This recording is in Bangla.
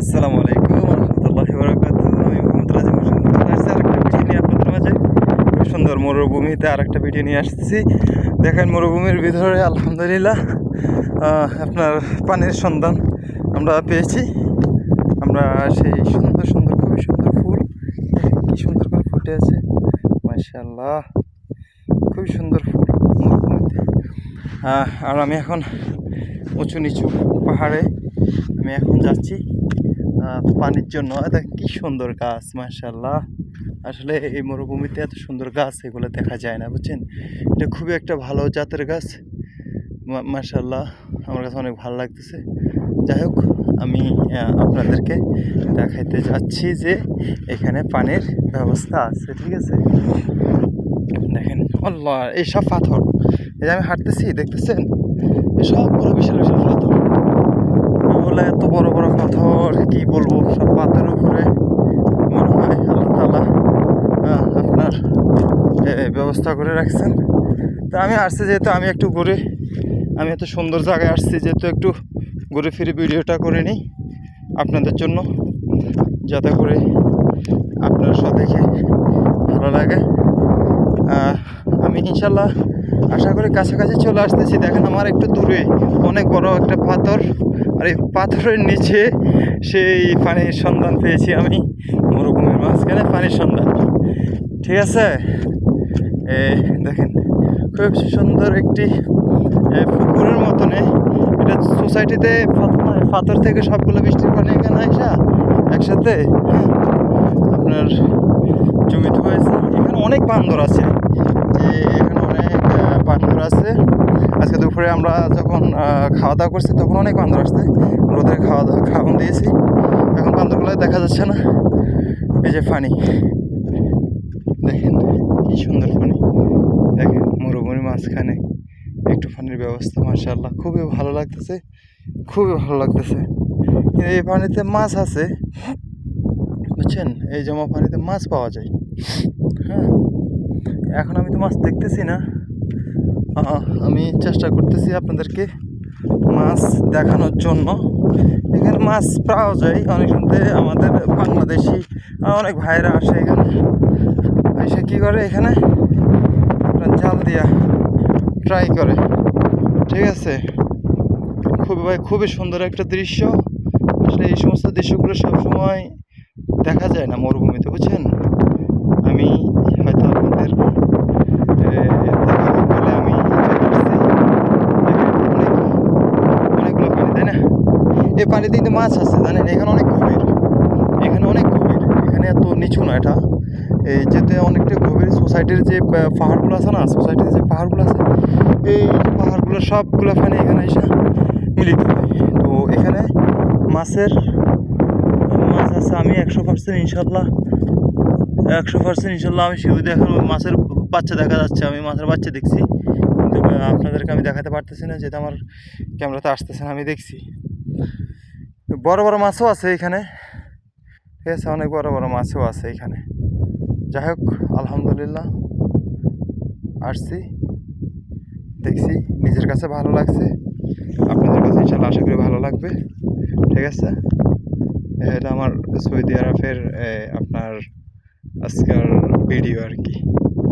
আসসালামু আলাইকুম রহমতুল্লাহি বারাকাতুহু। আমি মোহাম্মদ রাজিম হোসেন চলে আসছি আরেকটা ভিডিও নিয়ে আপনাদের মাঝে। খুব সুন্দর মরুভূমিতে আরেকটা ভিডিও নিয়ে আসতেছি। দেখেন মরুভূমির ভিতরে আলহামদুলিল্লাহ আপনার পানির সন্ধান আমরা পেয়েছি। আমরা সেই সুন্দর সুন্দর খুবই সুন্দর ফুল, দেখেন কি সুন্দর করে ফুটে আছে, মাশাআল্লাহ, খুবই সুন্দর ফুল মরুভূমিতে। আর আমি এখন উঁচু নিচু পাহাড়ে আমি এখন যাচ্ছি পানির জন্য। দেখেন কি সুন্দর গাছ, মাশাআল্লাহ। আসলে এই মরুভূমিতে এত সুন্দর গাছ এগুলো দেখা যায় না, বুঝছেন। এটা খুবই একটা ভালো জাতের গাছ, মাশাআল্লাহ। আমার কাছে অনেক ভালো লাগতেছে। যাই হোক, আমি আপনাদেরকে দেখাইতে যাচ্ছি যে এখানে পানির ব্যবস্থা আছে, ঠিক আছে। দেখেন আল্লাহ, এই সব পাথর, এই যে আমি হাঁটতেছি দেখতেছেন, এই সবগুলো বিশাল বিশাল পাথর। বলে এত বড় বড় পাথর, কি বলবো, সব পাথরের উপরে মনে হয় আল্লাহ তাআলা আপনার ব্যবস্থা করে রাখছেন। তো আমি আসছি যেহেতু, আমি একটু ঘুরে, আমি এত সুন্দর জায়গায় আসছি যেহেতু একটু ঘুরে ফিরে ভিডিওটা করে নিই আপনাদের জন্য, যাতে করে আপনার সাথে দেখে ভালো লাগে। আমি ইনশাল্লাহ আশা করি কাছাকাছি চলে আসতেছি। দেখেন আমার একটু দূরে অনেক বড় একটা পাথর, আর এই পাথরের নিচে সেই পানির সন্ধান পেয়েছি আমি। মরুভূমির মাঝখানে পানির সন্ধান, ঠিক আছে। দেখেন খুব সুন্দর একটি পুকুরের মতনে, এটা সোসাইটিতে পাথর থেকে সবগুলো বৃষ্টির পানি এখানে আসা একসাথে আপনার জমিতে হয়েছে। এখানে অনেক বান্দর আছে, যে এখানে অনেক বান্দর আছে। আজকে দুপুরে আমরা যখন খাওয়া দাওয়া করছি তখন অনেক বান্দর আসছে, ওদের খাওয়ান দিয়েছি। এখন বান্দরগুলো দেখা যাচ্ছে না। এই যে পানি, দেখেন কি সুন্দর পানি, দেখেন মরুভূমির মাঝখানে একটু পানির ব্যবস্থা, মাশাআল্লাহ, খুবই ভালো লাগতেছে, খুবই ভালো লাগতেছে। এই পানিতে মাছ আছে, বুঝছেন, এই জমা পানিতে মাছ পাওয়া যায়। হ্যাঁ, এখন আমি তো মাছ দেখতেছি না, আমি চেষ্টা করতেছি আপনাদেরকে মাছ দেখানোর জন্য। এখানে মাছ পাওয়া যায় অনেক শুনতে, আমাদের বাংলাদেশি অনেক ভাইরা আসে এখানে, এসে কী করে এখানে আপনার জাল দিয়া ট্রাই করে, ঠিক আছে। খুবই সুন্দর একটা দৃশ্য। আসলে এই সমস্ত দৃশ্যগুলো সবসময় দেখা যায় না মরুভূমিতে, বুঝছেন। আমি হয়তো আপনাদের দেখাবো বলে আমি চলে আসছি। অনেকগুলো পানি, তাই না। এই পানিতে কিন্তু মাছ আছে, জানেন। এখানে অনেক গভীর, এখানে অনেক গভীর, এখানে এত নিচু না এটা, এই যেতে অনেকটা গভীর। সোসাইটির যে পাহাড়গুলো আছে না, সোসাইটির যে পাহাড়গুলো আছে, এই পাহাড়গুলো সবগুলো পানি এখানে এসে মিলিত হয়। তো এখানে মাছ আছে। আমি 100% ইনশাল্লাহ, 100% ইনশাল্লাহ আমি শিউরি দেখানো মাছের বাচ্চা দেখা যাচ্ছে। আমি মাছের বাচ্চা দেখছি, কিন্তু আপনাদেরকে আমি দেখাতে পারতেছি না যেহেতু আমার ক্যামেরাতে আসতেছে না। আমি দেখছি বড় বড় মাছও আছে এখানে, ঠিক আছে, অনেক বড় বড় মাছও আছে এখানে। যাই হোক, আলহামদুলিল্লাহ আসছি, দেখছি, নিজের কাছে ভালো লাগছে, আপনাদের কাছে ইনশাল্লাহ আশা করি ভালো লাগবে, ঠিক আছে। এটা আমার সৌদি আরবের আপনার আজকের ভিডিও আর কি।